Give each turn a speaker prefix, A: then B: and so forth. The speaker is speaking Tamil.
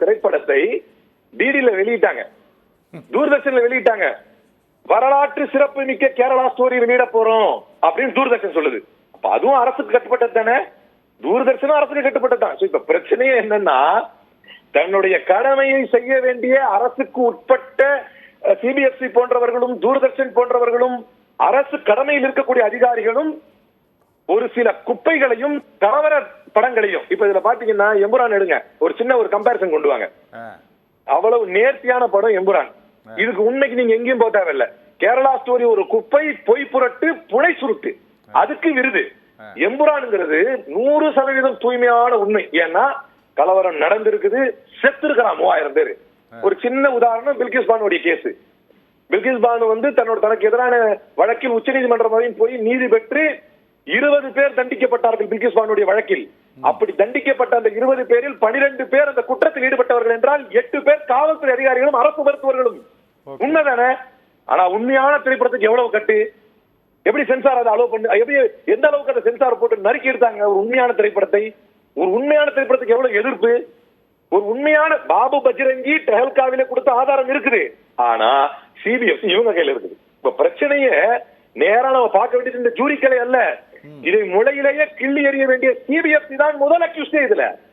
A: திரைப்படத்தை டிடில வெளியிட்டாங்க, தூர்தர்ஷன்ல வெளியிட்டாங்க. வரலாற்று சிறப்பு மிக்க கேரளா ஸ்டோரி வெளியிட போறோம் அப்படின்னு தூர்தர்ஷன் சொல்லுது. அப்ப அதுவும் அரசுக்கு கட்டுப்பட்டது தானே, தூர்தர்ஷனும் அரசுக்கு கட்டுப்பட்டதான். இப்ப பிரச்சனையே என்னன்னா, தன்னுடைய கடமையை செய்ய வேண்டிய அரசுக்கு உட்பட்ட சிபிஎஸ்இ போன்றவர்களும் தூர்தர்ஷன் போன்றவர்களும் அரசு கடமையில் இருக்கக்கூடிய அதிகாரிகளும் ஒரு சில குப்பைகளையும் கலவர படங்களையும், இப்ப இதுல பாத்தீங்கன்னா எம்புரான் எடுங்க, ஒரு சின்ன ஒரு கம்பேரிசன் கொண்டு வாங்க. அவ்வளவு நேர்த்தியான படம் எம்புரான். இதுக்கு உண்மைக்கு நீங்க எங்கேயும் போக தேவையில்ல. கேரளா ஸ்டோரி ஒரு குப்பை, பொய் புரட்டு, புனை சுருட்டு, அதுக்கு விருது. எம்புரான்ங்கிறது 100% தூய்மையான உண்மை. ஏன்னா கலவரம் நடந்திருக்குது, செத்து இருக்கிறான் 3000 பேரு. ஒரு சின்ன உதாரணம் பில்கிஸ் பானுடைய கேஸ். பில்கிஸ் பானு தனக்கு எதிரான வழக்கில் உச்சநீதிமன்றம் வரையும் போய் நீதி பெற்று 20 பேர் தண்டிக்கப்பட்டார்கள் பில்கிஸ் பானுடைய வழக்கில். அப்படி தண்டிக்கப்பட்ட அந்த 20 பேரில் 12 பேர் அந்த குற்றத்தில் ஈடுபட்டவர்கள் என்றால் 8 பேர் காவல்துறை அதிகாரிகளும் அரசு மருத்துவர்களும். உண்மைதானே? ஆனா உண்மையான திரைப்படத்துக்கு எவ்வளவு கட்டு, எப்படி சென்சார் அதை அலோவ் பண்ணி, எப்படி எந்த அளவுக்கு அந்த சென்சார் போட்டு நறுக்கி எடுத்தாங்க ஒரு உண்மையான திரைப்படத்தை. ஒரு உண்மையான திரைப்படத்துக்கு எவ்வளவு எதிர்ப்பு. ஒரு உண்மையான பாபு பஜ்ரங்கி டெஹல்காவில கொடுத்த ஆதாரம் இருக்குது, ஆனா சிபிஎஸ்இ இவங்க கையில இருக்குது. இப்ப பிரச்சனையே நேரா நம்ம பார்க்க வேண்டியது இந்த ஜூரிக்களை அல்ல, இதை முளையிலேயே கிள்ளி எறிய வேண்டிய சிபிஎஸ்இ தான் முதல் அக்யூஸ்டே இதுல.